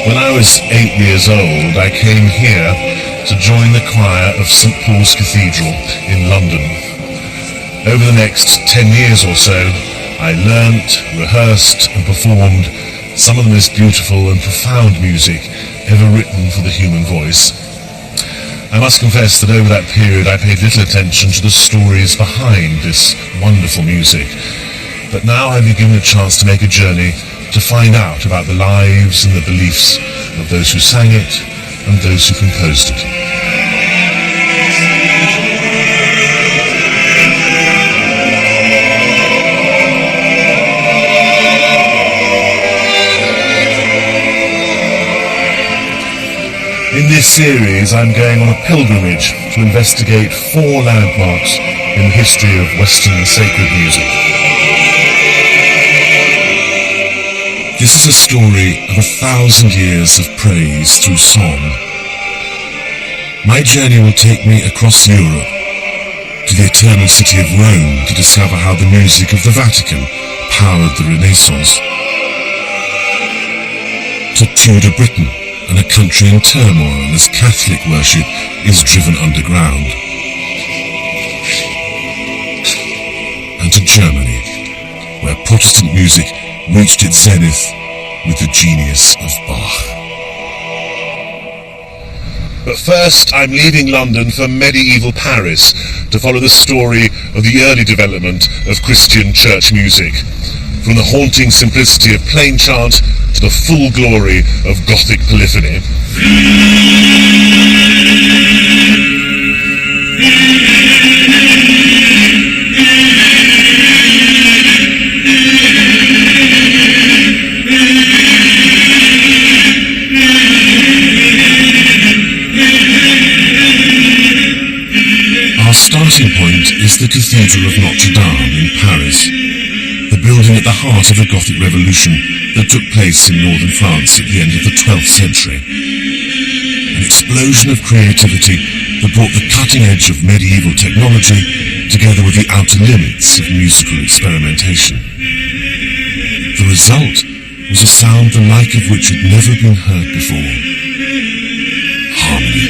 When I was 8 years old, I came here to join the choir of St. Paul's Cathedral in London. Over the next 10 years or so, I learnt, rehearsed and performed some of the most beautiful and profound music ever written for the human voice. I must confess that over that period I paid little attention to the stories behind this wonderful music. But now I've been given a chance to make a journey to find out about the lives and the beliefs of those who sang it and those who composed it. In this series, I'm going on a pilgrimage to investigate 4 landmarks in the history of Western sacred music. This is a story of 1,000 years of praise through song. My journey will take me across Europe to the eternal city of Rome to discover how the music of the Vatican powered the Renaissance, to Tudor Britain, and a country in turmoil as Catholic worship is driven underground, and to Germany, where Protestant music reached its zenith with the genius of Bach. But first, I'm leaving London for medieval Paris to follow the story of the early development of Christian church music, from the haunting simplicity of plain chant to the full glory of Gothic polyphony. Our starting point is the Cathedral of Notre Dame in Paris, the building at the heart of the Gothic Revolution that took place in northern France at the end of the 12th century. An explosion of creativity that brought the cutting edge of medieval technology together with the outer limits of musical experimentation. The result was a sound the like of which had never been heard before. Harmony.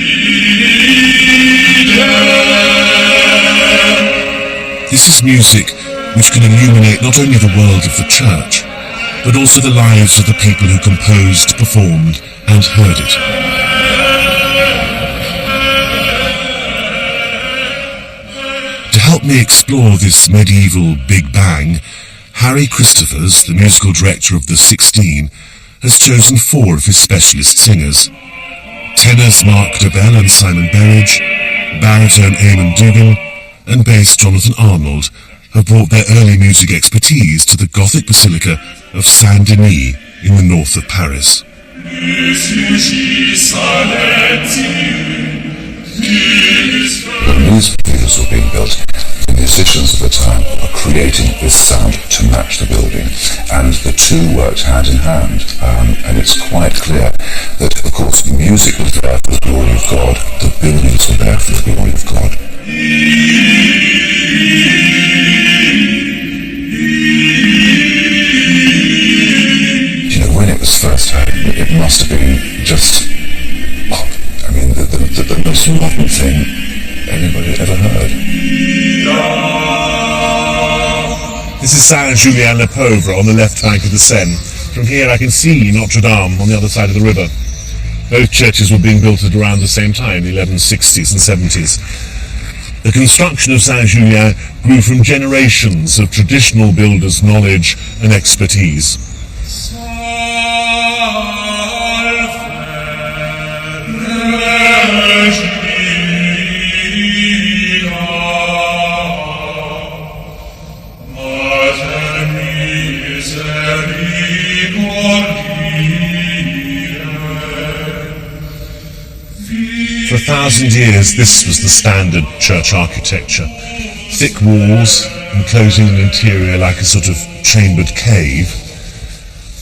This is music which can illuminate not only the world of the church, but also the lives of the people who composed, performed, and heard it. To help me explore this medieval Big Bang, Harry Christophers, the musical director of the 16, has chosen 4 of his specialist singers. Tenors Mark Dobell and Simon Berridge, baritone Eamon Dugan, and bass Jonathan Arnold have brought their early music expertise to the Gothic Basilica of Saint-Denis in the north of Paris. When these cathedrals were being built, the musicians of the time were creating this sound to match the building, and the two worked hand in hand, and it's quite clear that, of course, the music was there for the glory of God, the buildings were there for the glory of God. When it was first heard, it must have been just, the most modern thing anybody had ever heard. This is Saint-Julien-le-Pauvre on the left bank of the Seine. From here I can see Notre Dame on the other side of the river. Both churches were being built at around the same time, the 1160s and 70s. The construction of Saint-Julien grew from generations of traditional builders' knowledge and expertise. For 1,000 years, this was the standard church architecture. Thick walls enclosing an interior like a sort of chambered cave,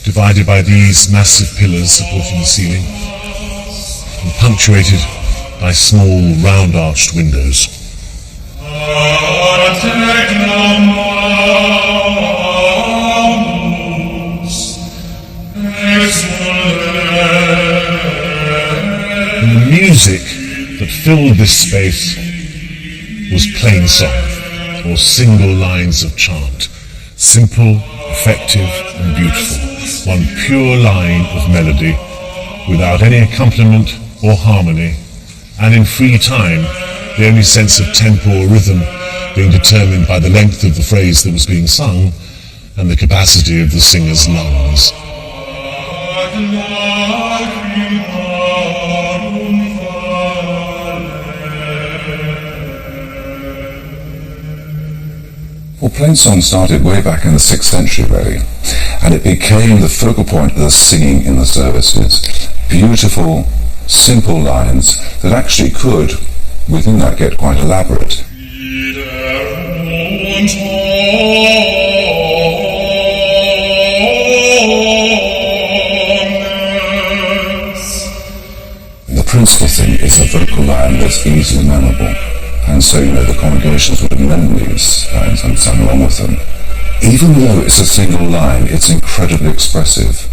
divided by these massive pillars supporting the ceiling, and punctuated by small round-arched windows. filled this space was plain song, or single lines of chant. Simple, effective, and beautiful. One pure line of melody, without any accompaniment or harmony, and in free time, the only sense of tempo or rhythm being determined by the length of the phrase that was being sung and the capacity of the singer's lungs. Well, plainsong started way back in the 6th century, really, and it became the focal point of the singing in the services. Beautiful, simple lines that actually could, within that, get quite elaborate. The principal thing is a vocal line that's easily memorable. And so, the congregations would learn these lines and sing along with them. Even though it's a single line, it's incredibly expressive.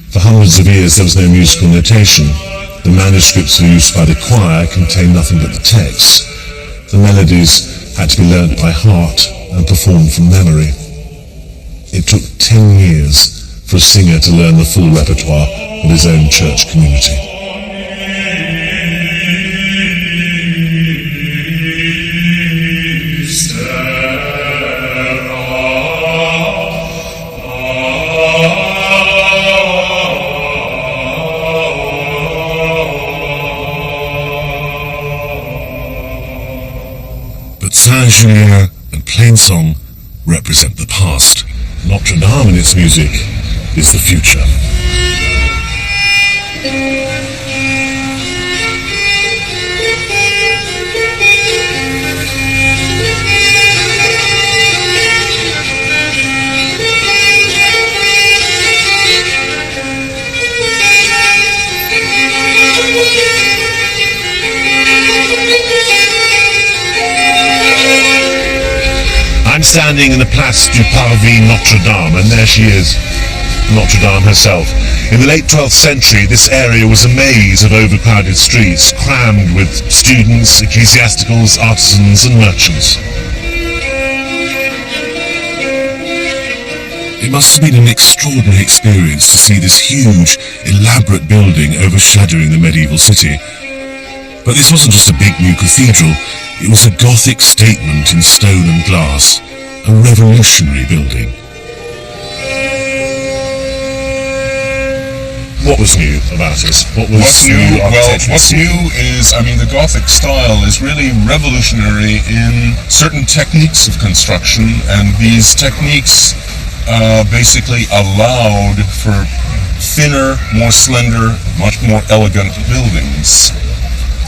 For hundreds of years there was no musical notation. The manuscripts used by the choir contained nothing but the text. The melodies had to be learnt by heart and performed from memory. It took 10 years for a singer to learn the full repertoire of his own church community. Saint-Julien and plainsong represent the past. Notre Dame and its music is the future. I'm standing in the Place du Parvis Notre Dame, and there she is, Notre Dame herself. In the late 12th century, this area was a maze of overcrowded streets, crammed with students, ecclesiasticals, artisans, and merchants. It must have been an extraordinary experience to see this huge, elaborate building overshadowing the medieval city. But this wasn't just a big new cathedral, it was a Gothic statement in stone and glass, a revolutionary building. What was new about it? What's new? Well, what's new is, the Gothic style is really revolutionary in certain techniques of construction, and these techniques basically allowed for thinner, more slender, much more elegant buildings.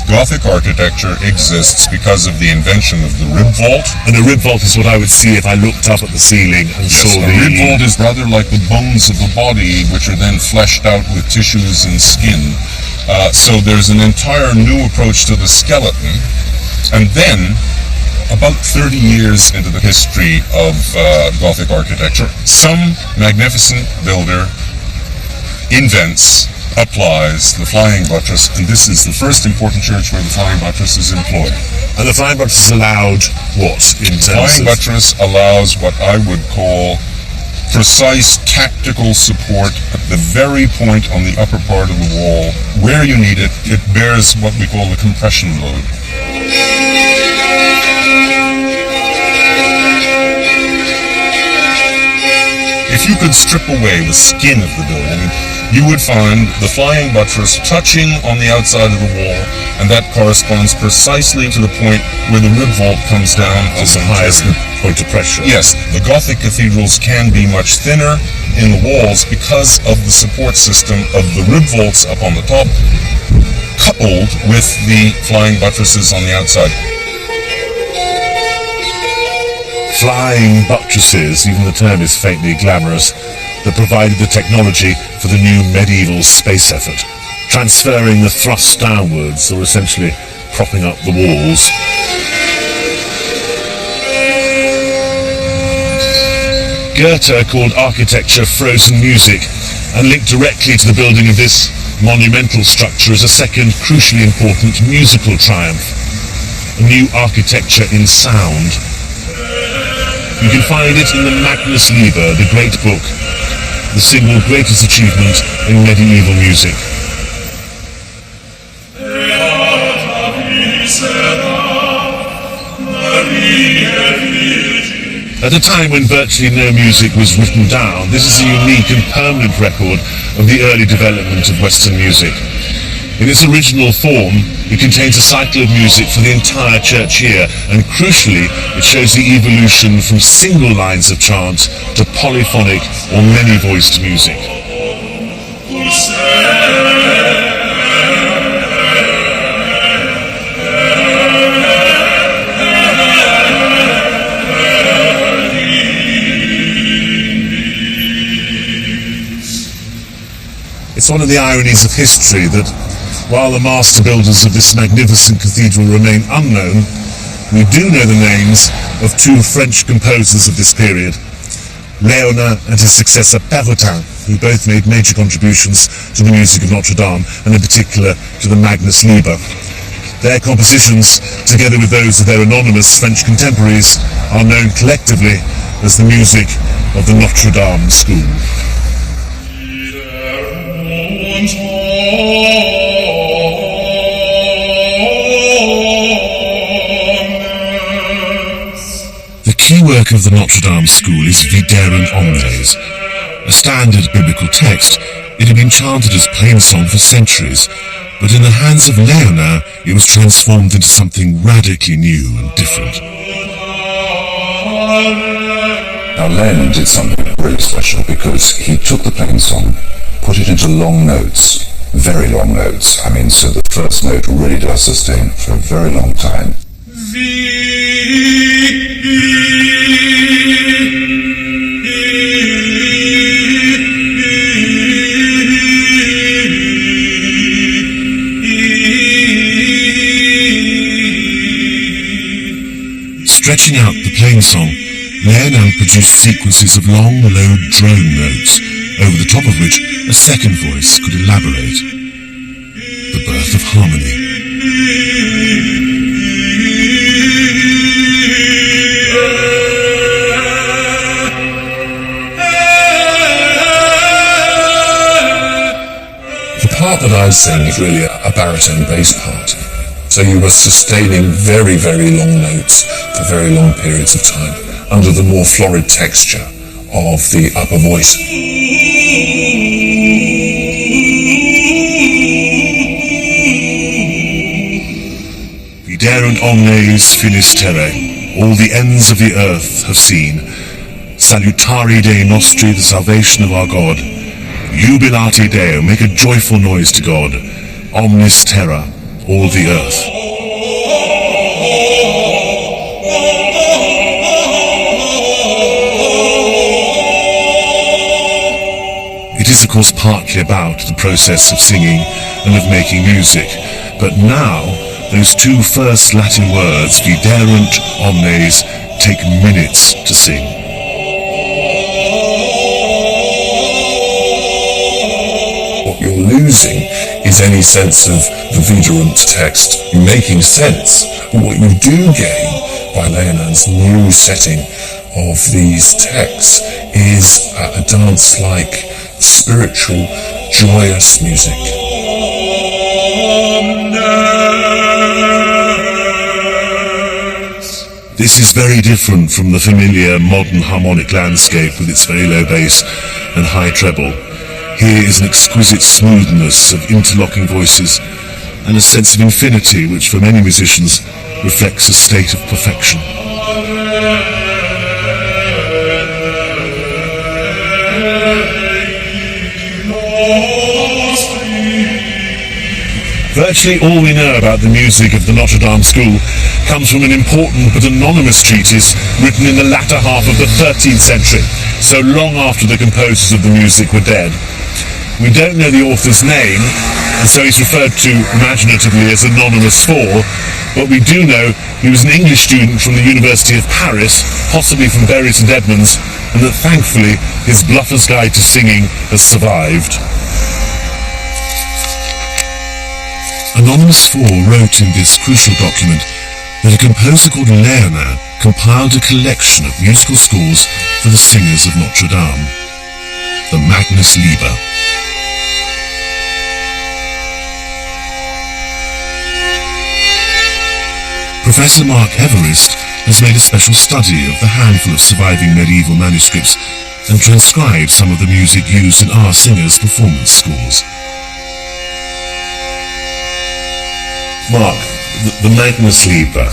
Gothic architecture exists because of the invention of the rib vault. And a rib vault is what I would see if I looked up at the ceiling and saw the... a rib vault is rather like the bones of the body, which are then fleshed out with tissues and skin. So there's an entire new approach to the skeleton. And then, about 30 years into the history of Gothic architecture, some magnificent builder applies the flying buttress, and this is the first important church where the flying buttress is employed. And the flying buttress is allowed what in terms of... The flying buttress allows what I would call precise tactical support at the very point on the upper part of the wall where you need it. It bears what we call the compression load. If you could strip away the skin of the building, you would find the flying buttress touching on the outside of the wall, and that corresponds precisely to the point where the rib vault comes down as the highest point of pressure. Yes, the Gothic cathedrals can be much thinner in the walls because of the support system of the rib vaults up on the top, coupled with the flying buttresses on the outside. Flying buttresses, even the term is faintly glamorous, that provided the technology for the new medieval space effort. transferring the thrust downwards, or essentially propping up the walls. Goethe called architecture frozen music, and linked directly to the building of this monumental structure as a second crucially important musical triumph, a new architecture in sound. You can find it in the Magnus Liber, the great book, the single greatest achievement in medieval music. At a time when virtually no music was written down, this is a unique and permanent record of the early development of Western music. In its original form, it contains a cycle of music for the entire church year, and crucially, it shows the evolution from single lines of chant to polyphonic or many-voiced music. It's one of the ironies of history that, while the master builders of this magnificent cathedral remain unknown, we do know the names of two French composers of this period, Léonin and his successor Perrotin, who both made major contributions to the music of Notre Dame, and in particular to the Magnus Liber. Their compositions, together with those of their anonymous French contemporaries, are known collectively as the music of the Notre Dame School. The key work of the Notre Dame School is Viderunt Omnes. A standard biblical text, it had been chanted as plainsong for centuries, but in the hands of Léonin, it was transformed into something radically new and different. Now Léonin did something really special because he took the plainsong, put it into long notes, very long notes. I mean, so the first note really does sustain for a very long time. Stretching out the plainsong, Léonin produced sequences of long, low drone notes, over the top of which a second voice could elaborate. The birth of harmony. The part that I sing is really a baritone bass part. So you were sustaining very, very long notes for very long periods of time under the more florid texture of the upper voice. Viderunt omnes finis terrae, all the ends of the earth have seen. Salutari Dei nostri, the salvation of our God. Jubilate Deo, make a joyful noise to God. Omnis terra, all the earth. It is of course partly about the process of singing and of making music, but now those two first Latin words, Viderunt omnes, take minutes to sing. What you're losing is any sense of the Viderunt text making sense. But what you do gain by Léonin's new setting of these texts is a dance-like, spiritual, joyous music. This is very different from the familiar modern harmonic landscape with its very low bass and high treble. Here is an exquisite smoothness of interlocking voices and a sense of infinity which for many musicians reflects a state of perfection. Virtually all we know about the music of the Notre Dame School comes from an important but anonymous treatise written in the latter half of the 13th century, so long after the composers of the music were dead. We don't know the author's name, and so he's referred to imaginatively as Anonymous 4, but we do know he was an English student from the University of Paris, possibly from Bury St Edmunds, and that thankfully his Bluffer's Guide to Singing has survived. Anonymous 4 wrote in this crucial document that a composer called Leonard compiled a collection of musical scores for the singers of Notre Dame, the Magnus Liber. Professor Mark Everest has made a special study of the handful of surviving medieval manuscripts and transcribed some of the music used in our singers' performance scores. Mark, the Magnus Liber,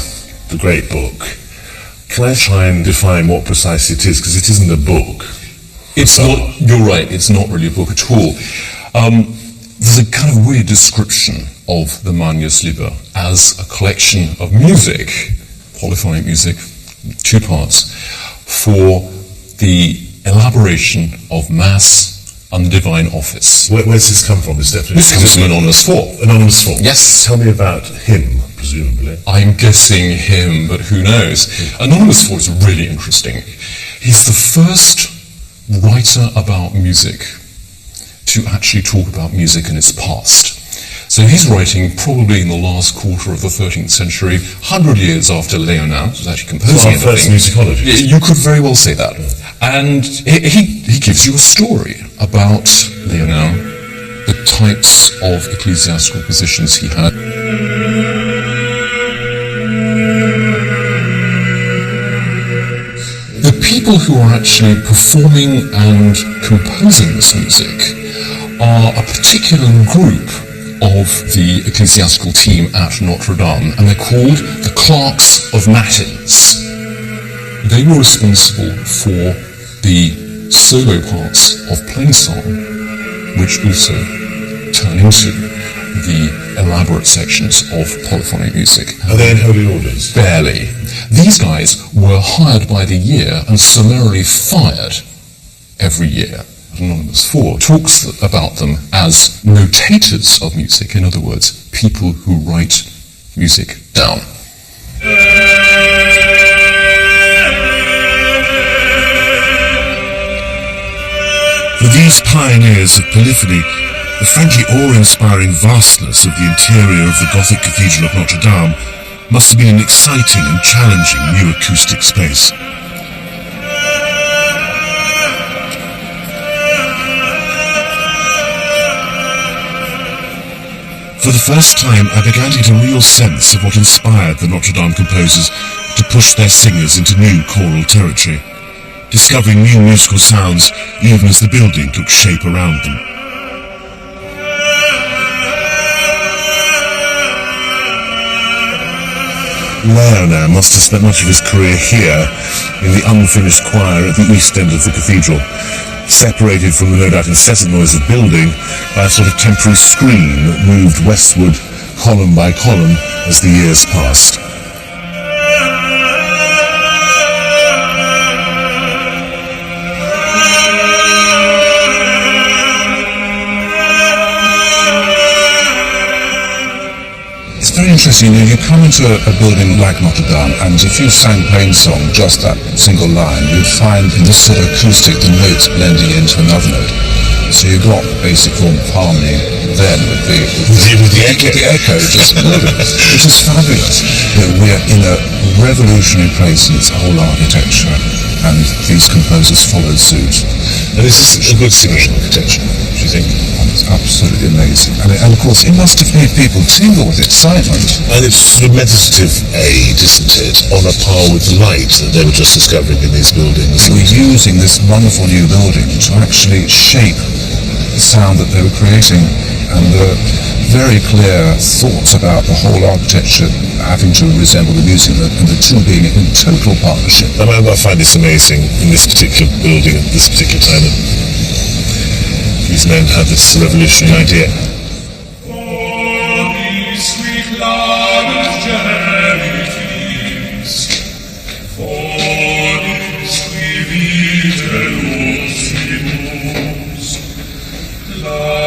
the great book, can I try and define what precisely it is, because it isn't a book? It's not, you're right, it's not really a book at all. There's a kind of weird description of the Magnus Liber as a collection of music, polyphonic music, two parts, for the elaboration of Mass and the Divine Office. Where's this come from? This comes from Anonymous 4. Anonymous 4? Yes. Tell me about him, presumably. I'm guessing him, but who knows? Anonymous 4 is really interesting. He's the first writer about music to actually talk about music in its past. So he's writing probably in the last quarter of the 13th century, 100 years after Leonard was actually composing our first musicologist. You could very well say that. And he gives you a story about Leonard, the types of ecclesiastical positions he had. The people who are actually performing and composing this music are a particular group of the ecclesiastical team at Notre Dame, and they're called the Clerks of Matins. They were responsible for the solo parts of plainsong, which also turn into the elaborate sections of polyphonic music. Are they in holy orders? Barely. These guys were hired by the year and summarily fired every year. Anonymous 4 talks about them as notators of music, in other words, people who write music down. For these pioneers of polyphony, the frankly awe-inspiring vastness of the interior of the Gothic Cathedral of Notre Dame must have been an exciting and challenging new acoustic space. For the first time, I began to get a real sense of what inspired the Notre Dame composers to push their singers into new choral territory, discovering new musical sounds even as the building took shape around them. Leonard must have spent much of his career here in the unfinished choir at the east end of the cathedral, separated from the no doubt incessant noise of building by a sort of temporary screen that moved westward column by column as the years passed. It's very interesting. You come into a building like Notre Dame, and if you sang plainsong, just that single line, you'd find in this sort of acoustic the notes blending into another note. So you got the basic form of harmony then with the echo just moving, which is fabulous. We're in a revolutionary place in its whole architecture, and these composers followed suit. And this is a good singing architecture, do you think? It's absolutely amazing. And of course, it must have made people tingle with excitement. And it's sort of meditative aid, isn't it, on a par with the light that they were just discovering in these buildings. We're using this wonderful new building to actually shape the sound that they were creating, and the very clear thoughts about the whole architecture having to resemble the music, and the two being in total partnership. I find this amazing in this particular building at this particular time that these men had this revolutionary idea. Love.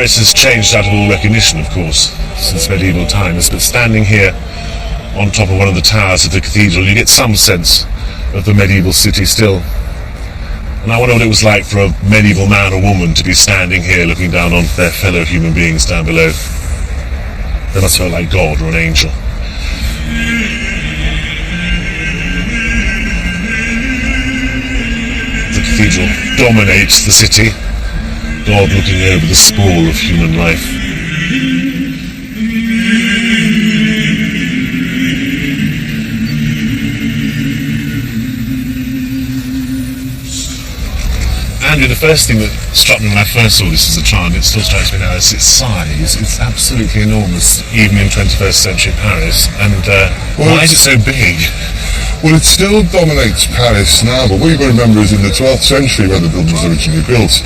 Paris has changed out of all recognition, of course, since medieval times, but standing here on top of one of the towers of the cathedral, you get some sense of the medieval city still. And I wonder what it was like for a medieval man or woman to be standing here looking down on their fellow human beings down below. They must feel like God or an angel. The cathedral dominates the city, God looking over the sprawl of human life. Andrew, the first thing that struck me when I first saw this as a child, it still strikes me now, is its size. It's absolutely enormous, even in 21st century Paris. And why is it so big? Well, it still dominates Paris now, but what you've got to remember is in the 12th century, when the building was originally built,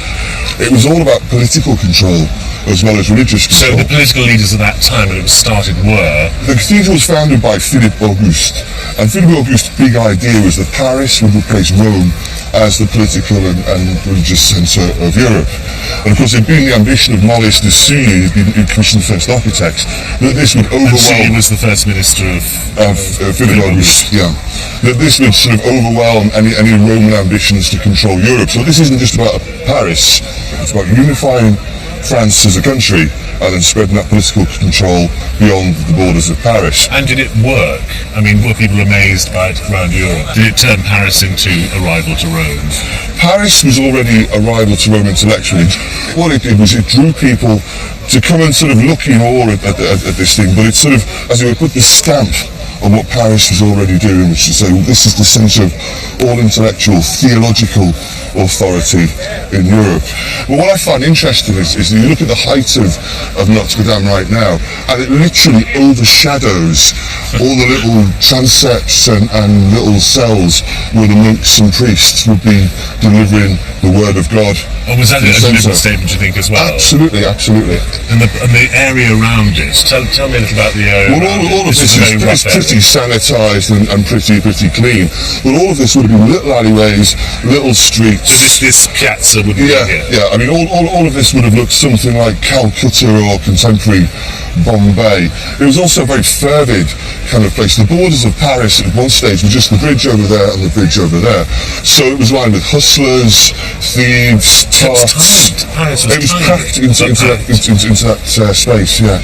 it was all about political control as well as religious control. So the political leaders at that time when it was started were? The cathedral was founded by Philippe Auguste, and Philippe Auguste's big idea was that Paris would replace Rome as the political and religious centre of Europe. And of course, there'd been the ambition of Maurice de Sully, who'd commissioned the first architect, that this would overwhelm... And Sully was the first minister of Philippe Auguste, yeah. That this would sort of overwhelm any Roman ambitions to control Europe. So this isn't just about Paris, it's about unifying France as a country and then spreading that political control beyond the borders of Paris. And did it work? I mean, were people amazed by it around Europe? Did it turn Paris into a rival to Rome? Paris was already a rival to Rome intellectually. What it did was it drew people to come and sort of look in awe at this thing, but it sort of, as it would, put this stamp on what Paris was already doing, which is say, well, this is the centre of all intellectual, theological authority in Europe. But what I find interesting is that you look at the height of Notre Dame right now, and it literally overshadows all the little transepts and little cells where the monks and priests would be delivering the word of God. Oh, was that a deliberate statement, you think, as well? Absolutely, absolutely. And the area around it, tell me a little about the area. Well, all of this is pretty sanitised and pretty clean. But all of this would have been little alleyways, little streets. So this piazza would be here? Yeah, I mean, all of this would have looked something like Calcutta or contemporary Bombay. It was also a very fervid kind of place. The borders of Paris at one stage were just the bridge over there and the bridge over there. So it was lined with hustlers, thieves, tarts. It was packed into that space, yeah.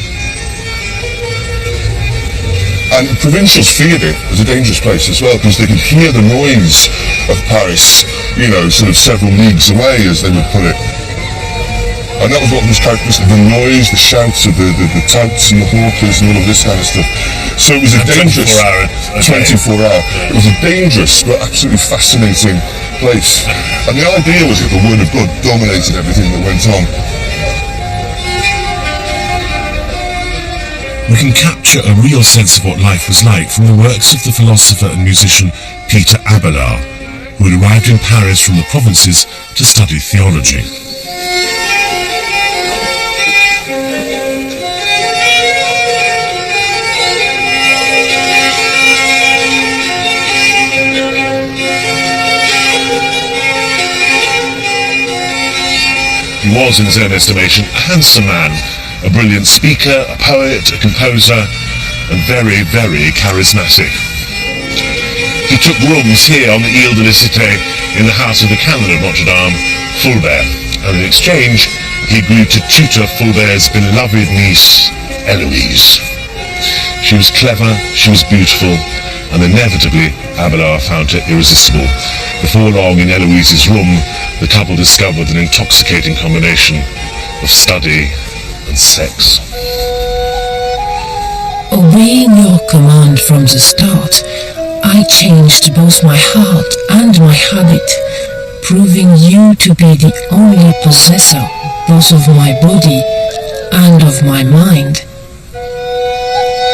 And provincials feared it as a dangerous place as well, because they could hear the noise of Paris, you know, sort of several leagues away, as they would put it. And that was what was characteristic, the noise, the shouts of the touts and the hawkers and all of this kind of stuff. So it was a dangerous... 24 hour. It was a dangerous but absolutely fascinating place. And the idea was that the word of God dominated everything that went on. We can capture a real sense of what life was like from the works of the philosopher and musician Peter Abelard, who had arrived in Paris from the provinces to study theology. He was, in his own estimation, a handsome man, a brilliant speaker, a poet, a composer, and very, very charismatic. He took rooms here on the Ile de la Cité in the house of the canon of Notre Dame, Fulbert, and in exchange he agreed to tutor Fulbert's beloved niece, Eloise. She was clever, she was beautiful, and inevitably Abelard found her irresistible. Before long, in Eloise's room, the couple discovered an intoxicating combination of study and sex. Obeying your command from the start, I changed both my heart and my habit, proving you to be the only possessor both of my body and of my mind.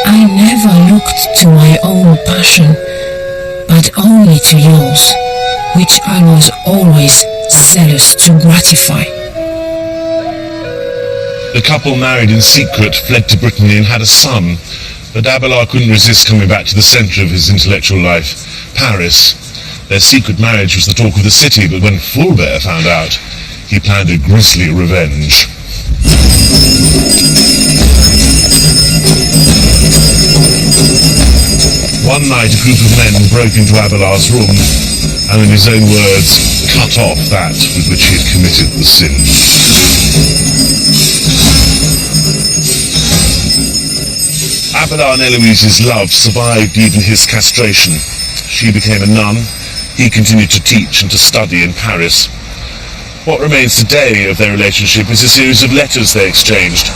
I never looked to my own passion, but only to yours, which I was always zealous to gratify. The couple married in secret, fled to Brittany and had a son, but Abelard couldn't resist coming back to the centre of his intellectual life, Paris. Their secret marriage was the talk of the city, but when Fulbert found out, he planned a grisly revenge. One night a group of men broke into Abelard's room and, in his own words, cut off that with which he had committed the sin. Abelard and Eloise's love survived even his castration. She became a nun, he continued to teach and to study in Paris. What remains today of their relationship is a series of letters they exchanged,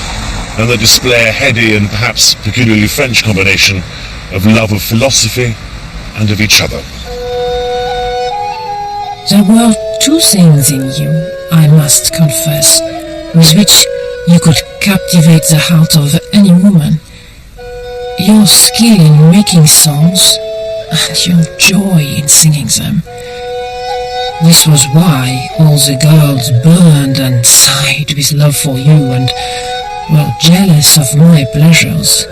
and that display a heady and perhaps peculiarly French combination of love of philosophy and of each other. There were two things in you, I must confess, with which you could captivate the heart of any woman. Your skill in making songs, and your joy in singing them. This was why all the girls burned and sighed with love for you and were jealous of my pleasures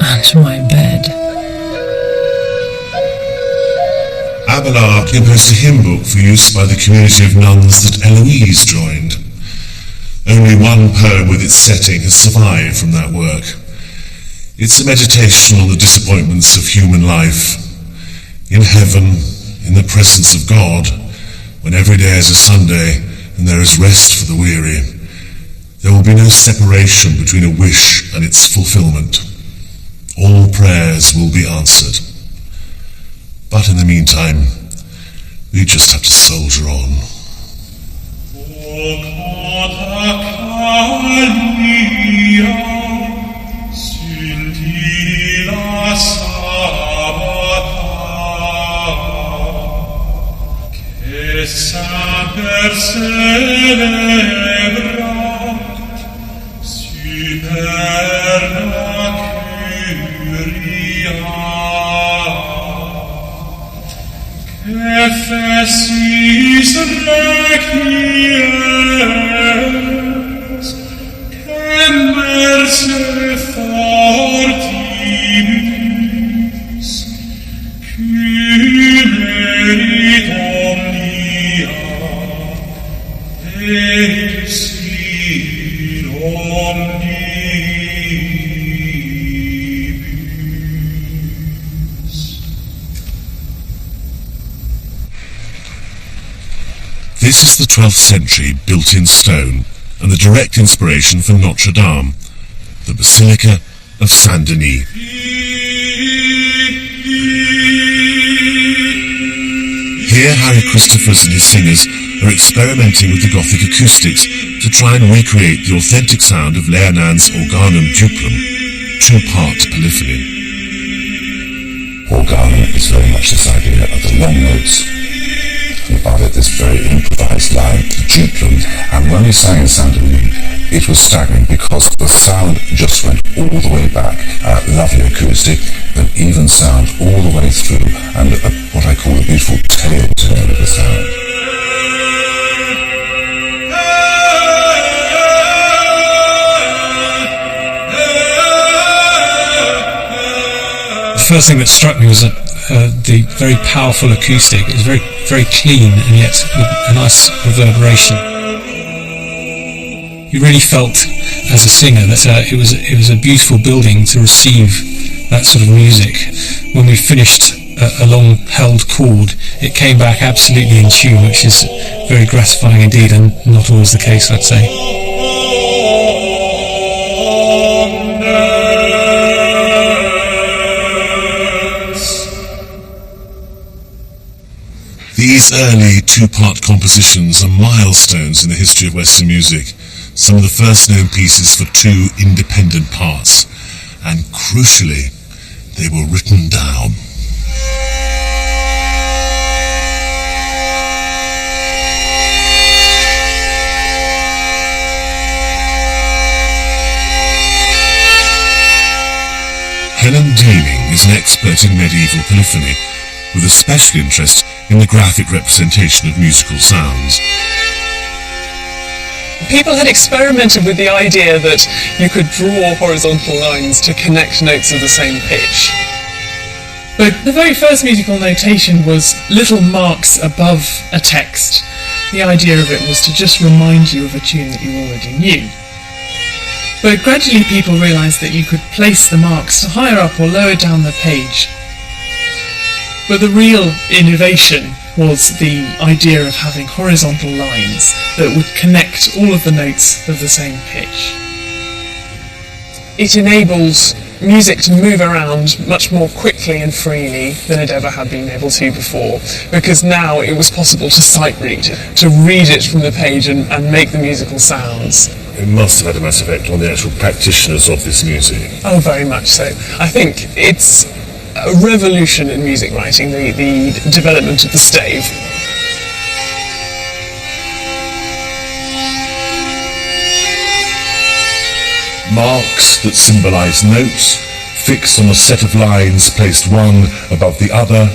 and my bed. Abelard composed a hymn book for use by the community of nuns that Eloise joined. Only one poem with its setting has survived from that work. It's a meditation on the disappointments of human life. In heaven, in the presence of God, when every day is a Sunday and there is rest for the weary, there will be no separation between a wish and its fulfillment. All prayers will be answered. But in the meantime, we just have to soldier on. Efesis requies, merse fortibus, cumerit omnia, eis in omnibus. This is the 12th century built in stone and the direct inspiration for Notre Dame, the Basilica of Saint-Denis. Here Harry Christophers and his singers are experimenting with the Gothic acoustics to try and recreate the authentic sound of Leonard's Organum Duplum, two-part polyphony. Organum is very much this idea of the long notes, and above it this very improvised line, Duplum, and when we sang in Saint-Denis, it was staggering because the sound just went all the way back, lovely acoustic, but even sound all the way through, and what I call a beautiful tail turn of the sound. The first thing that struck me was that the very powerful acoustic. It was very, very clean and yet with a nice reverberation. You really felt, as a singer, that it was a beautiful building to receive that sort of music. When we finished a long-held chord, it came back absolutely in tune, which is very gratifying indeed, and not always the case, I'd say. These early two-part compositions are milestones in the history of Western music, some of the first known pieces for two independent parts, and crucially, they were written down. Helen Dealing is an expert in medieval polyphony, with a special interest in the graphic representation of musical sounds. People had experimented with the idea that you could draw horizontal lines to connect notes of the same pitch. But the very first musical notation was little marks above a text. The idea of it was to just remind you of a tune that you already knew. But gradually people realised that you could place the marks higher up or lower down the page. But the real innovation was the idea of having horizontal lines that would connect all of the notes of the same pitch. It enables music to move around much more quickly and freely than it ever had been able to before, because now it was possible to sight read, to read it from the page and make the musical sounds. It must have had a massive effect on the actual practitioners of this music. Oh, very much so. I think it's a revolution in music writing, the development of the stave. Marks that symbolise notes, fixed on a set of lines placed one above the other.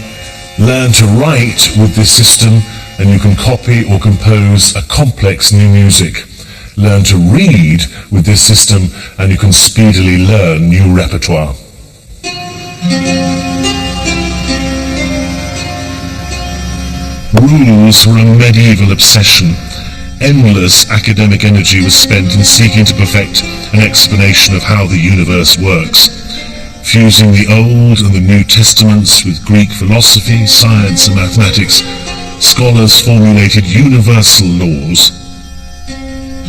Learn to write with this system and you can copy or compose a complex new music. Learn to read with this system and you can speedily learn new repertoire. Rules were a medieval obsession. Endless academic energy was spent in seeking to perfect an explanation of how the universe works. Fusing the Old and the New Testaments with Greek philosophy, science and mathematics, scholars formulated universal laws.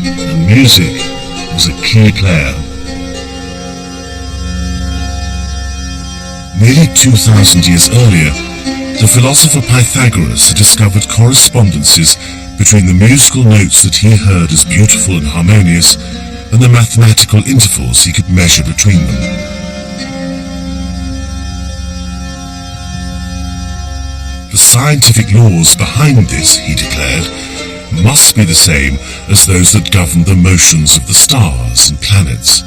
And music was a key player. Nearly 2,000 years earlier, the philosopher Pythagoras had discovered correspondences between the musical notes that he heard as beautiful and harmonious and the mathematical intervals he could measure between them. The scientific laws behind this, he declared, must be the same as those that govern the motions of the stars and planets.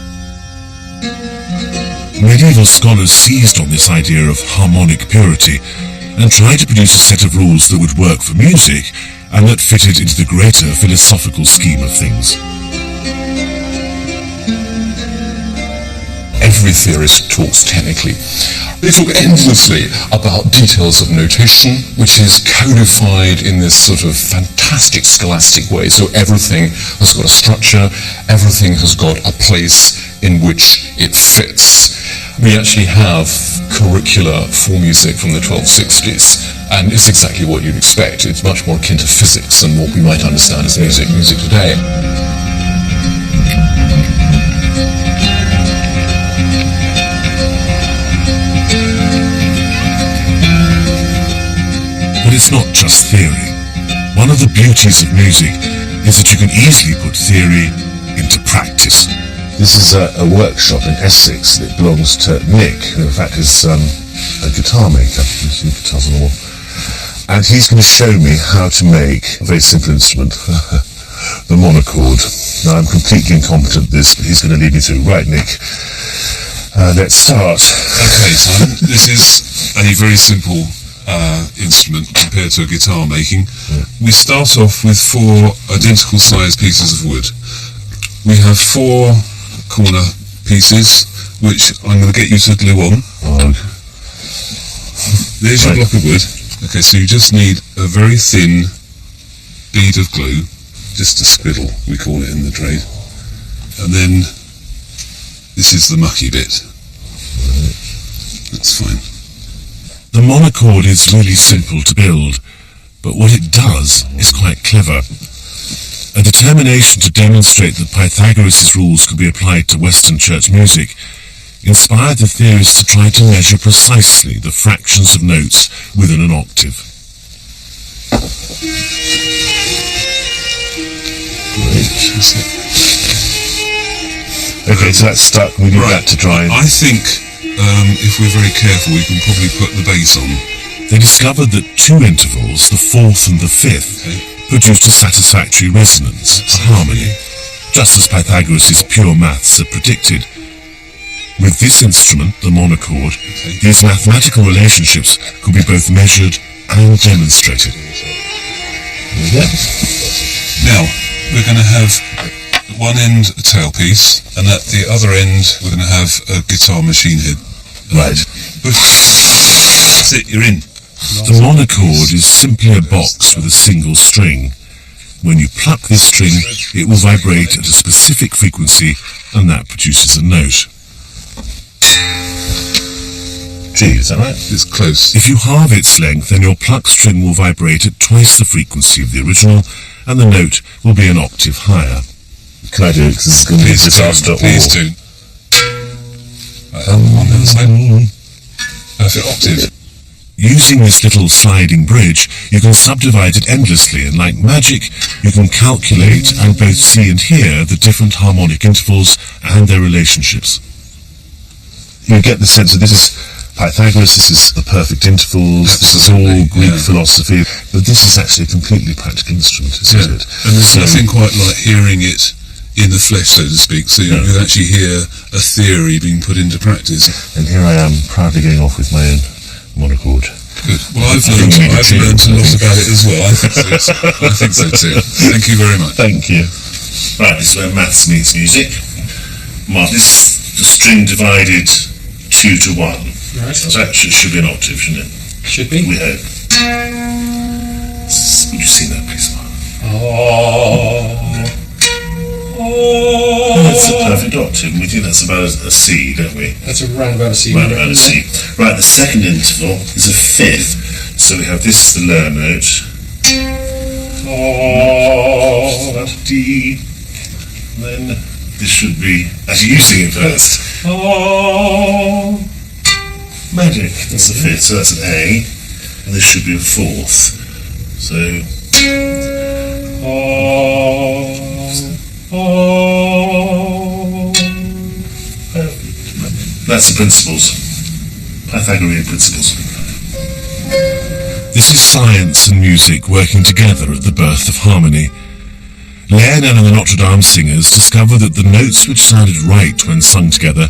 Medieval scholars seized on this idea of harmonic purity and tried to produce a set of rules that would work for music and that fitted into the greater philosophical scheme of things. Every theorist talks technically. They talk endlessly about details of notation, which is codified in this sort of fantastic scholastic way. So everything has got a structure, everything has got a place in which it fits. We actually have curricula for music from the 1260s, and it's exactly what you'd expect. It's much more akin to physics than what we might understand as music today. But it's not just theory. One of the beauties of music is that you can easily put theory into practice. This is a workshop in Essex that belongs to Nick, who in fact is a guitar maker. You see guitars on the wall. And he's going to show me how to make a very simple instrument, the monochord. Now I'm completely incompetent at this, but he's going to lead me through. Right, Nick, let's start. Okay, Simon, this is a very simple instrument compared to a guitar making. Yeah. We start off with 4 identical sized pieces of wood. We have 4 corner pieces, which I'm going to get you to glue on. Oh. There's your block of wood. Okay, so you just need a very thin bead of glue, just a squiddle, we call it in the trade. And then this is the mucky bit. That's fine. The monochord is really simple to build, but what it does is quite clever. A determination to demonstrate that Pythagoras' rules could be applied to Western church music inspired the theorists to try to measure precisely the fractions of notes within an octave. Okay, so that's stuck. We need that to dry. I think if we're very careful, we can probably put the bass on. They discovered that 2 intervals, the 4th and the 5th, produced a satisfactory resonance, a harmony, just as Pythagoras' pure maths had predicted. With this instrument, the monochord, these mathematical relationships could be both measured and demonstrated. Now, we're going to have at one end a tailpiece, and at the other end we're going to have a guitar machine head. Right. That's it, you're in. The monochord is simply a box with a single string. When you pluck this string, it will vibrate at a specific frequency, and that produces a note. G, is that right? It's close. If you halve its length, then your pluck string will vibrate at twice the frequency of the original, and the note will be an octave higher. Can I do it? Because this is going to be a disaster. Please do. On the other side. Perfect octave. Using this little sliding bridge, you can subdivide it endlessly, and like magic, you can calculate and both see and hear the different harmonic intervals and their relationships. You get the sense that this is Pythagoras, this is the perfect intervals, this is all Greek philosophy, but this is actually a completely practical instrument, isn't it? And there's nothing quite like hearing it in the flesh, so to speak, so you can actually hear a theory being put into practice. And here I am, proudly going off with my own monochord. Good. Well, I've learned a lot about it as well. I think so too. Thank you very much. Thank you. Right, this is where maths meets music. Mark, this the string divided 2 to 1. Right. So that should be an octave, shouldn't it? Should be. We hope. Would you sing that, please, Mark? That's a perfect octave. We think that's about a C, don't we? That's around about a C. Round about a C. Right, the second interval is a fifth. So we have this, the lower note. D. And then this should be, actually you sing it first. Magic. That's the fifth, so that's an A. And this should be a fourth. So. That's the principles. Pythagorean principles. This is science and music working together at the birth of harmony. Leonard and the Notre Dame singers discovered that the notes which sounded right when sung together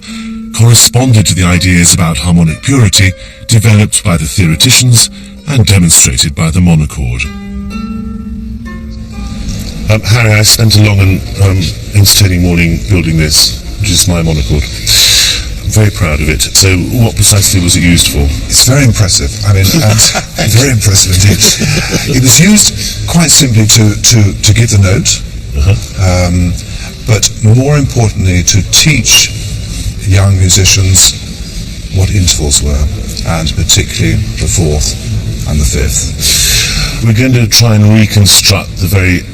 corresponded to the ideas about harmonic purity developed by the theoreticians and demonstrated by the monochord. Harry, I spent a long and entertaining morning building this, which is my monochord. I'm very proud of it. So what precisely was it used for? It's very impressive. I mean, very impressive indeed. It was used quite simply to give the note, but more importantly to teach young musicians what intervals were, and particularly the fourth and the fifth. We're going to try and reconstruct the very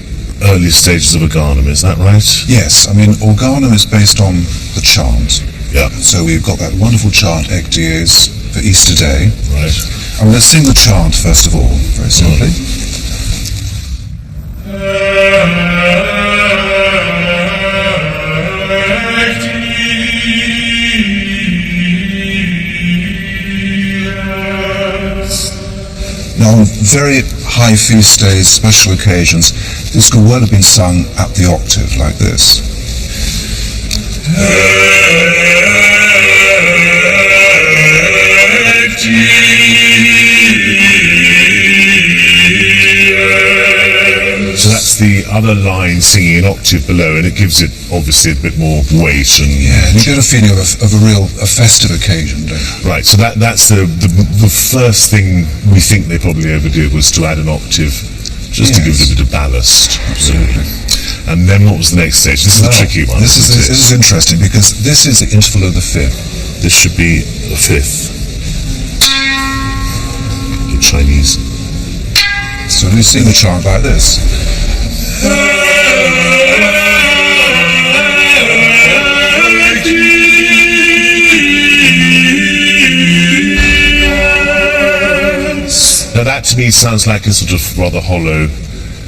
early stages of organum, is that right? Yes, I mean, organum is based on the chant. Yeah. So we've got that wonderful chant, Egg Dies, for Easter Day. Right. And let's sing the chant first of all, very simply. Now, on very high feast days, special occasions, this could well have been sung at the octave, like this. So that's the other line singing an octave below, and it gives it obviously a bit more weight. And and you get a feeling of a festive occasion, don't you? Right, so that's the first thing we think they probably overdid was to add an octave, just to give it a bit of ballast. Absolutely. And then what was the next stage? This is a tricky one. This is interesting because this is the interval of the fifth. This should be a fifth. The Chinese. So we sing the chant like this. Now that to me sounds like a sort of rather hollow,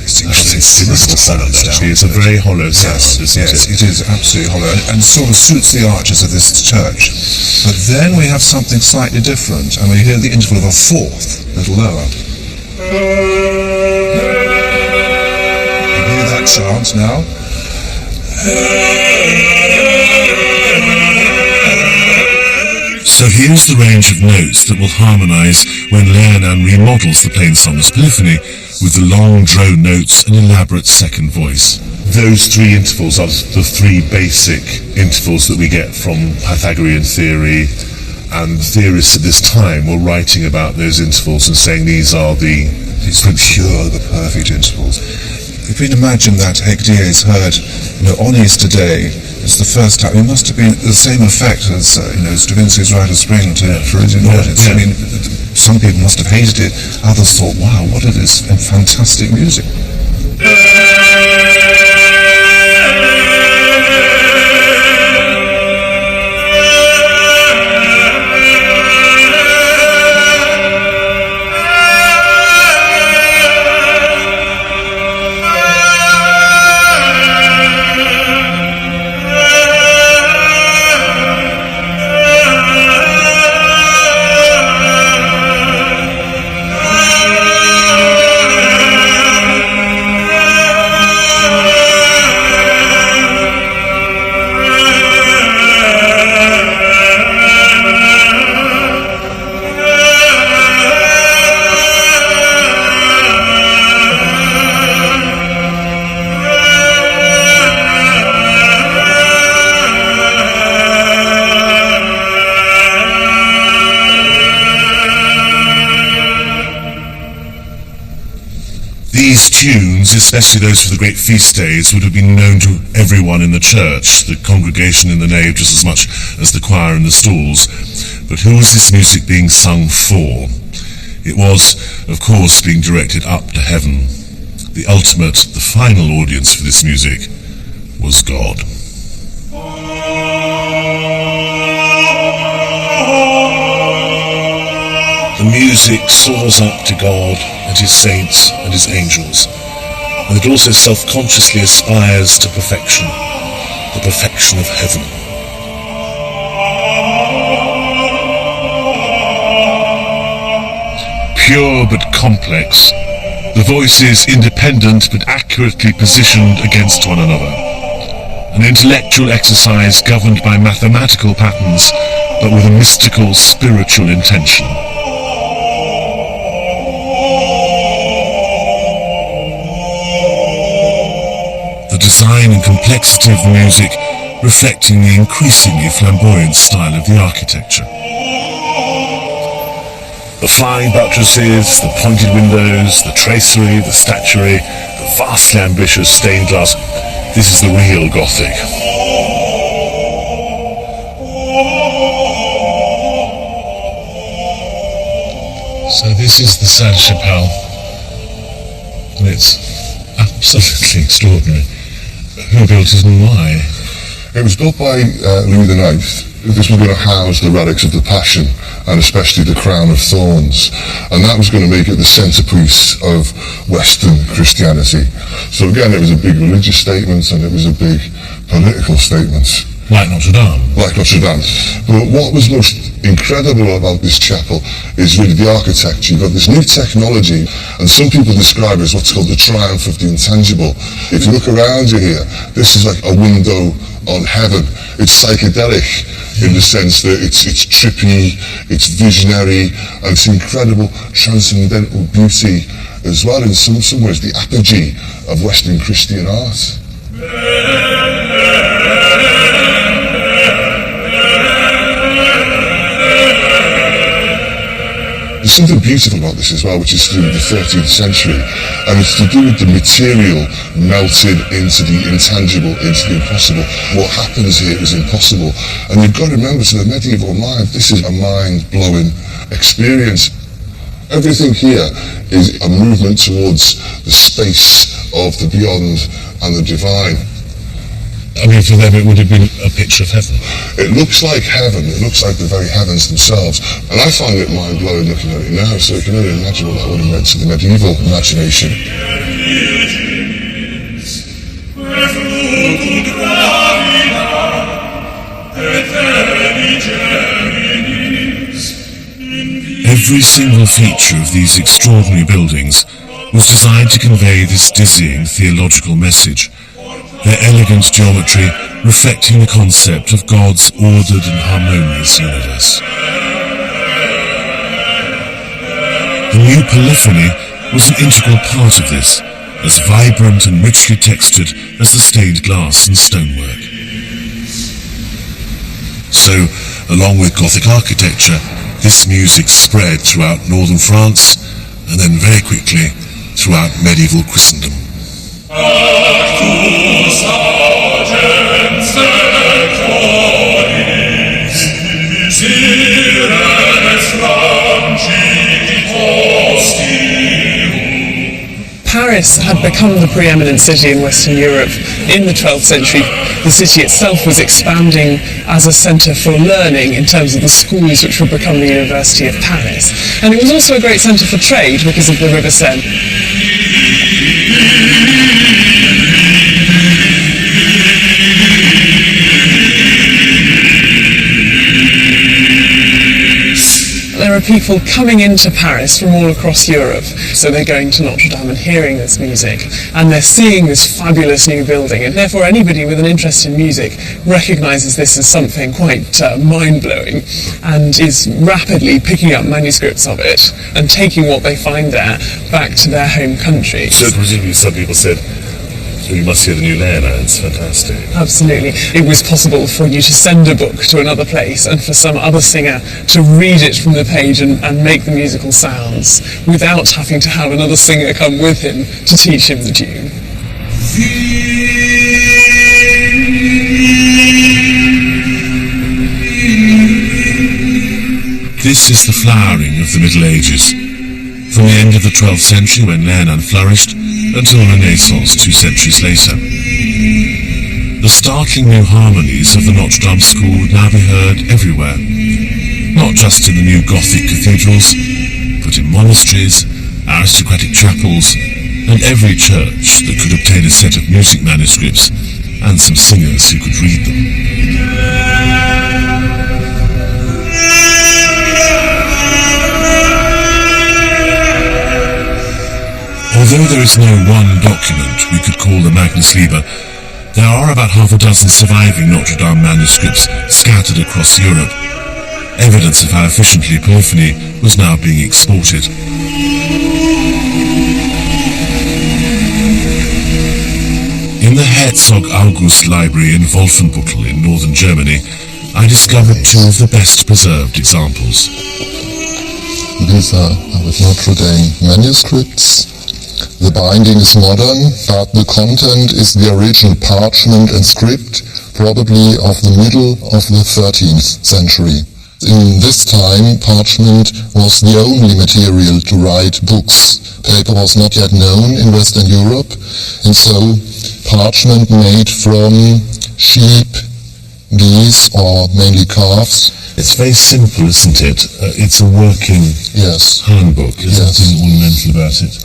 cynical sound actually. It's a very hollow sound, isn't it? Yes, it is absolutely hollow and sort of suits the arches of this church. But then we have something slightly different, and we hear the interval of a fourth, a little lower. You hear that chant now? So here's the range of notes that will harmonise when Leonan remodels the Plainsonger's Polyphony with the long drone notes and elaborate second voice. Those three intervals are the three basic intervals that we get from Pythagorean theory, and theorists at this time were writing about those intervals and saying these are the pure, the perfect intervals. If we imagine that Hegde is heard, on Easter Day, it's the first time. It must have been the same effect as, Stravinsky's Rite of Spring to Parisian audience. I mean, some people must have hated it. Others thought, wow, what is this fantastic music. These tunes, especially those for the great feast days, would have been known to everyone in the church, the congregation in the nave just as much as the choir in the stalls. But who was this music being sung for? It was, of course, being directed up to heaven. The ultimate, the final audience for this music was God. The music soars up to God and his saints and his angels, and it also self-consciously aspires to perfection, the perfection of heaven. Pure but complex, the voices independent but accurately positioned against one another. An intellectual exercise governed by mathematical patterns, but with a mystical, spiritual intention. The design and complexity of the music reflecting the increasingly flamboyant style of the architecture. The flying buttresses, the pointed windows, the tracery, the statuary, the vastly ambitious stained glass. This is the real Gothic. So this is the Sainte-Chapelle, and it's absolutely extraordinary. Who built it and why? It was built by Louis IX. This was going to house the relics of the Passion, and especially the crown of thorns, and that was going to make it the centerpiece of Western Christianity. So again, it was a big religious statement, and it was a big political statement. Like Notre Dame. Like Notre Dame. But what was most incredible about this chapel is really the architecture. You've got this new technology, and some people describe it as what's called the triumph of the intangible. If you look around you here, this is like a window on heaven. It's psychedelic in the sense that it's trippy, it's visionary, and it's incredible transcendental beauty as well. In some ways, the apogee of Western Christian art. There's something beautiful about this as well, which is to do with the 13th century, and it's to do with the material melted into the intangible, into the impossible. What happens here is impossible, and you've got to remember, to the medieval mind, this is a mind-blowing experience. Everything here is a movement towards the space of the beyond and the divine. I mean, for them it would have been a picture of heaven. It looks like heaven, it looks like the very heavens themselves, and I find it mind-blowing looking at it now, so you can only imagine what that would have meant to the medieval imagination. Every single feature of these extraordinary buildings was designed to convey this dizzying theological message, their elegant geometry reflecting the concept of God's ordered and harmonious universe. The new polyphony was an integral part of this, as vibrant and richly textured as the stained glass and stonework. So, along with Gothic architecture, this music spread throughout northern France, and then very quickly throughout medieval Christendom. Actus agens electoris, Series Paris had become the preeminent city in Western Europe in the 12th century. The city itself was expanding as a centre for learning in terms of the schools which would become the University of Paris. And it was also a great centre for trade because of the River Seine. There are people coming into Paris from all across Europe, so they're going to Notre Dame and hearing this music, and they're seeing this fabulous new building, and therefore anybody with an interest in music recognises this as something quite mind-blowing, and is rapidly picking up manuscripts of it, and taking what they find there back to their home country. So presumably some people said, so you must hear the new Leonard, it's fantastic. Absolutely. It was possible for you to send a book to another place and for some other singer to read it from the page and make the musical sounds without having to have another singer come with him to teach him the tune. This is the flowering of the Middle Ages. From the end of the 12th century when Leonard flourished, until Renaissance 2 centuries later. The startling new harmonies of the Notre Dame school would now be heard everywhere, not just in the new Gothic cathedrals, but in monasteries, aristocratic chapels, and every church that could obtain a set of music manuscripts and some singers who could read them. Although there is no one document we could call the Magnus Liber, there are about half a dozen surviving Notre Dame manuscripts scattered across Europe, evidence of how efficiently polyphony was now being exported. In the Herzog August Library in Wolfenbüttel in northern Germany, I discovered two of the best preserved examples. These are with Notre Dame manuscripts. The binding is modern, but the content is the original parchment and script, probably of the middle of the 13th century. In this time, parchment was the only material to write books. Paper was not yet known in Western Europe, and so parchment made from sheep, geese, or mainly calves. It's very simple, isn't it? It's a working handbook. There's nothing ornamental about it.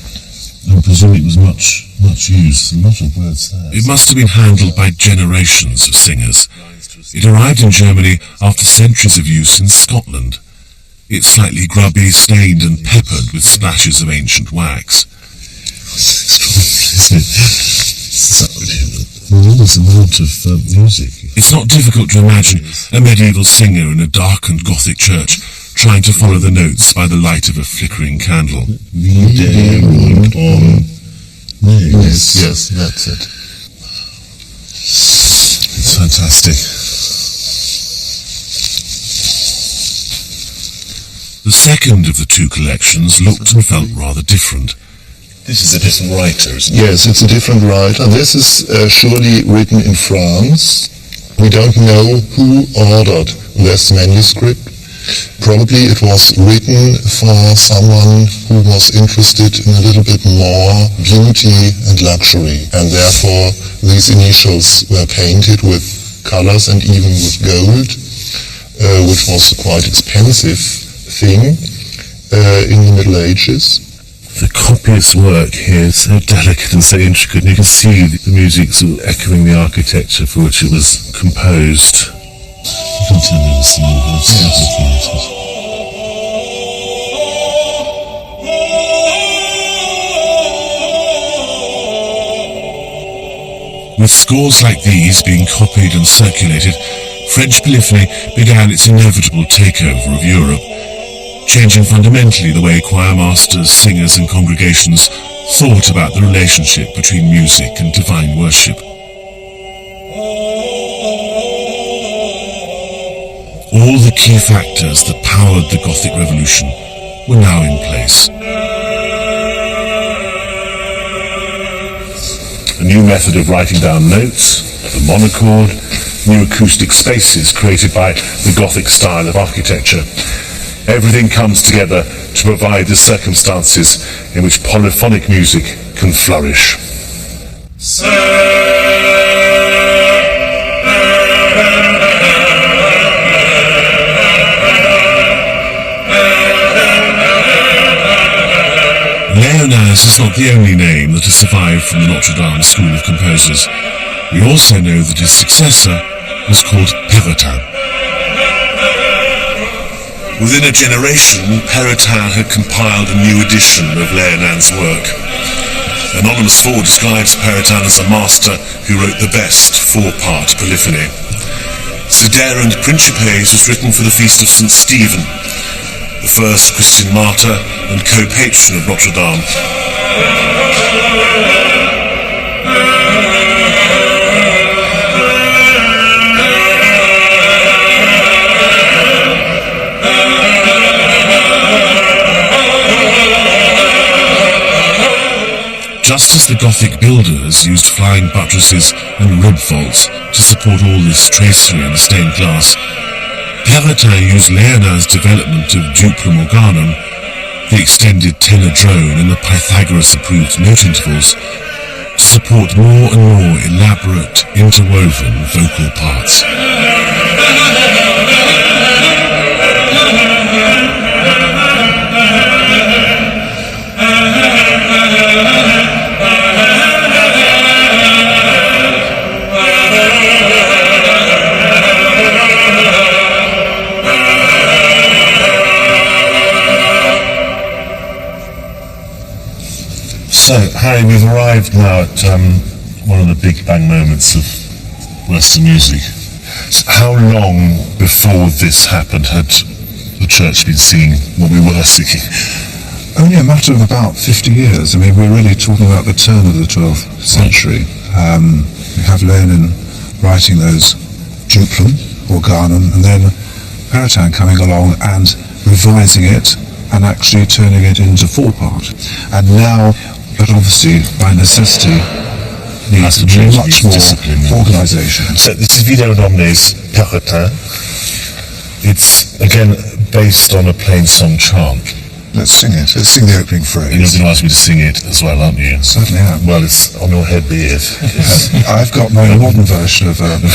I presume it was much used, a lot of words there. It must have been handled by generations of singers. It arrived in Germany after centuries of use in Scotland. It's slightly grubby, stained and peppered with splashes of ancient wax. Enormous amount of music. It's not difficult to imagine a medieval singer in a darkened Gothic church trying to follow the notes by the light of a flickering candle. Yes, that's it. It's fantastic. The second of the two collections looked and felt rather different. This is a different writer, isn't it? Yes, it's a different writer. This is surely written in France. We don't know who ordered this manuscript. Probably it was written for someone who was interested in a little bit more beauty and luxury, and therefore these initials were painted with colors and even with gold, which was a quite expensive thing in the Middle Ages. The copyist's work here is so delicate and so intricate, and you can see the music sort of echoing the architecture for which it was composed. You can tell me some of this. With scores like these being copied and circulated, French polyphony began its inevitable takeover of Europe, changing fundamentally the way choir masters, singers and congregations thought about the relationship between music and divine worship. All the key factors that powered the Gothic Revolution were now in place. And new method of writing down notes, the monochord, new acoustic spaces created by the Gothic style of architecture. Everything comes together to provide the circumstances in which polyphonic music can flourish. Léonard's is not the only name that has survived from the Notre Dame school of composers. We also know that his successor was called Perotin. Within a generation, Perotin had compiled a new edition of Léonard's work. Anonymous 4 describes Perotin as a master who wrote the best four-part polyphony. Sedere and Principes was written for the feast of St. Stephen, the first Christian martyr and co-patron of Notre Dame. Just as the Gothic builders used flying buttresses and rib vaults to support all this tracery and stained glass, Perotin used Léonard's development of duplum organum, the extended tenor drone and the Pythagoras-approved note intervals, to support more and more elaborate, interwoven vocal parts. So, Harry, we've arrived now at one of the big bang moments of Western music. So how long before this happened had the church been singing what we were singing? Only a matter of about 50 years. I mean, we're really talking about the turn of the 12th century. We have Léonard writing those duplum organum, and then Perotin coming along and revising it and actually turning it into four-part. And now, but obviously by necessity, needs much more organisation. So this is Video Nomnes Perotin. It's again based on a plain song chant. Let's sing it. Let's sing the opening phrase. And you're going to ask me to sing it as well, aren't you? Certainly am. Well, it's on your head, be it. I've got my modern version of monochord.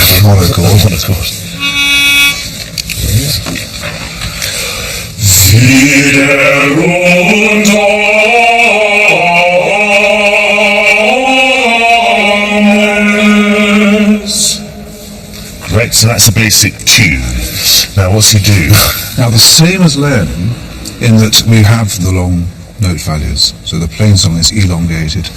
Great, so that's a basic tune. Now, what's he do? Now, the same as Léonard, in that we have the long note values. So the plain song is elongated.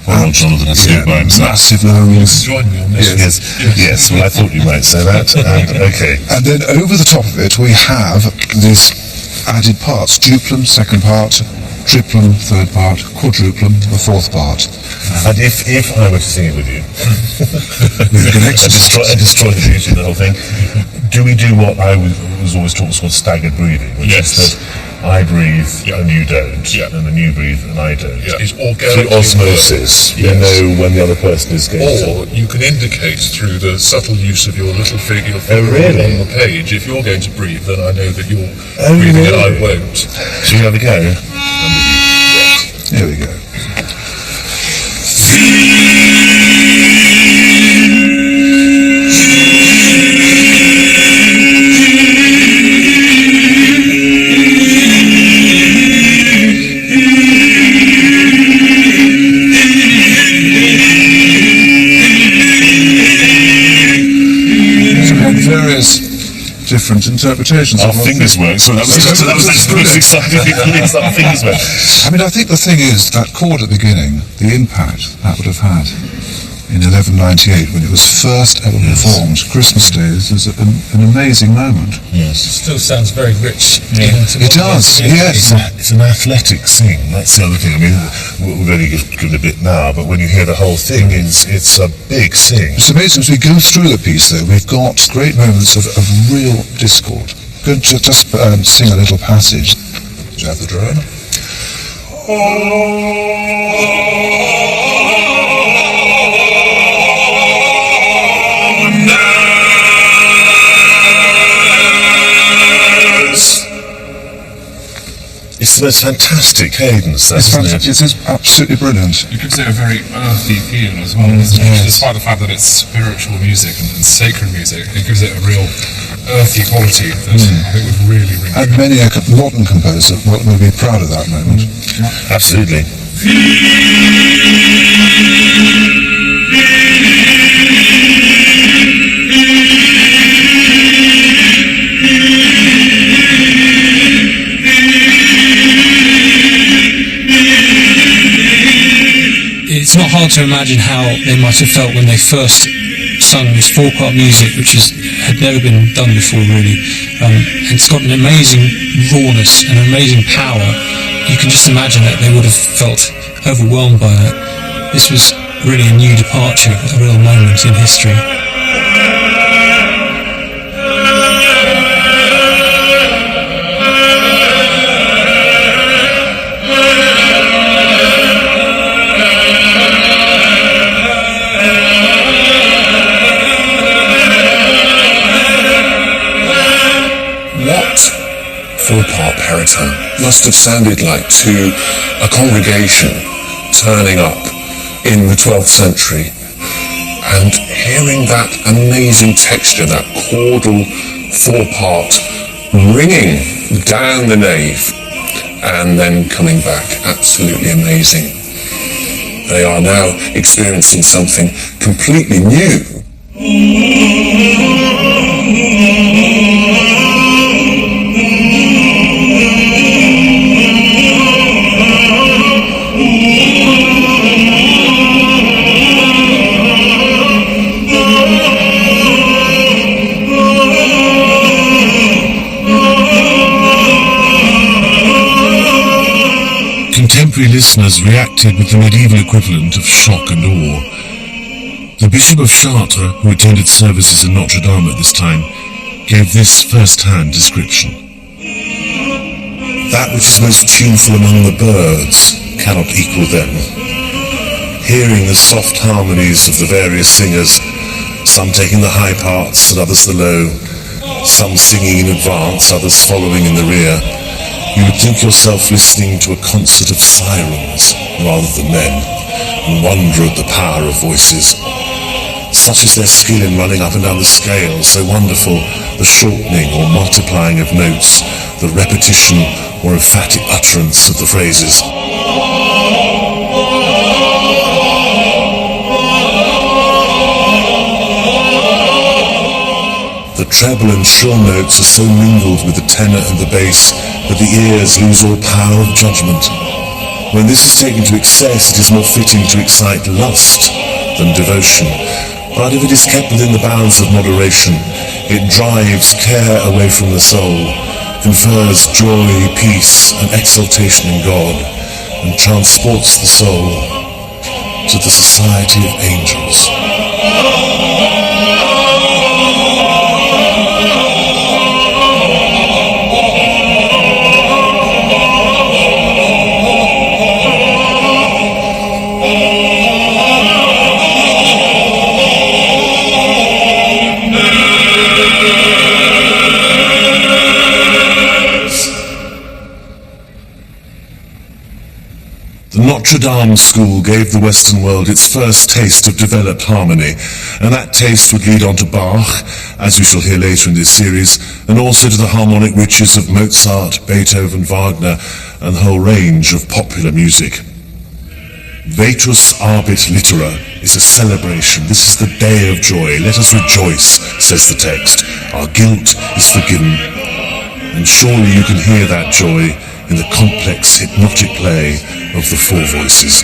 Well, Jonathan has to do it by himself. Massive lungs. Join me on this. Yes, well, I thought you might say that. Okay. And then over the top of it, we have these added parts. Duplum, second part. Triplum, third part. Quadruplum, the fourth part. And if I were to sing it with you, and destroy the beauty of the whole thing, do we do what I was always taught was called staggered breathing, which is that I breathe and you don't, and then you breathe and I don't. Yeah. It's organic. Through osmosis, you know when the other person is going Or you can indicate through the subtle use of your little finger really? on the page. If you're going to breathe, then I know that you're breathing and I won't. Shall we have a go? Here we go. Various different interpretations. Our fingers work, so that was the most exciting thing. Our fingers work. I mean, I think the thing is, that chord at the beginning, the impact that would have had in 1198 when it was first ever performed, Christmas Day, is an amazing moment. Yes. It still sounds very rich. It does, yes. It's an athletic sing, that's the other thing. I mean, we've only given a bit now, but when you hear the whole thing, it's a big sing. It's amazing as we go through the piece, though, we've got great moments of real discord. Good to just sing a little passage. Do you have the drone? it's the most fantastic cadence, isn't it? It is absolutely brilliant. It gives it a very earthy feel as well, doesn't it? Despite the fact that it's spiritual music and sacred music, it gives it a real earthy quality that I think would really ring. And many a modern composer will be proud of that moment. Absolutely. It's not hard to imagine how they might have felt when they first sung this four-part music, which had never been done before, really. And it's got an amazing rawness and amazing power. You can just imagine that they would have felt overwhelmed by that. This was really a new departure, a real moment in history. Four-part baritone must have sounded like to a congregation turning up in the 12th century and hearing that amazing texture, that chordal four-part ringing down the nave and then coming back. Absolutely amazing. They are now experiencing something completely new. Contemporary listeners reacted with the medieval equivalent of shock and awe. The Bishop of Chartres, who attended services in Notre Dame at this time, gave this first-hand description. That which is most tuneful among the birds cannot equal them. Hearing the soft harmonies of the various singers, some taking the high parts and others the low, some singing in advance, others following in the rear, you would think yourself listening to a concert of sirens rather than men, and wonder at the power of voices. Such is their skill in running up and down the scale, so wonderful the shortening or multiplying of notes, the repetition or emphatic utterance of the phrases. The treble and shrill notes are so mingled with the tenor and the bass that the ears lose all power of judgment. When this is taken to excess, it is more fitting to excite lust than devotion. But if it is kept within the bounds of moderation, it drives care away from the soul, confers joy, peace, and exaltation in God, and transports the soul to the society of angels. The Notre Dame school gave the Western world its first taste of developed harmony, and that taste would lead on to Bach, as we shall hear later in this series, and also to the harmonic riches of Mozart, Beethoven, Wagner, and the whole range of popular music. Vetus arbit litera is a celebration. This is the day of joy. Let us rejoice, says the text. Our guilt is forgiven. And surely you can hear that joy in the complex hypnotic play of the four voices.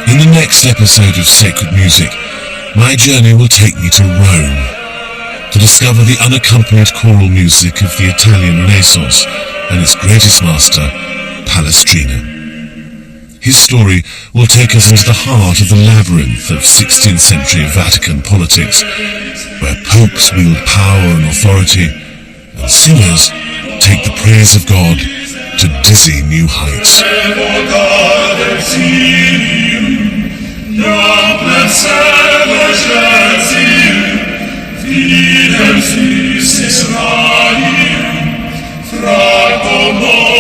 In the next episode of Sacred Music, my journey will take me to Rome to discover the unaccompanied choral music of the Italian Renaissance and its greatest master, Palestrina. His story will take us into the heart of the labyrinth of 16th century Vatican politics, where popes wield power and authority, and singers take the praise of God to dizzy new heights. Fra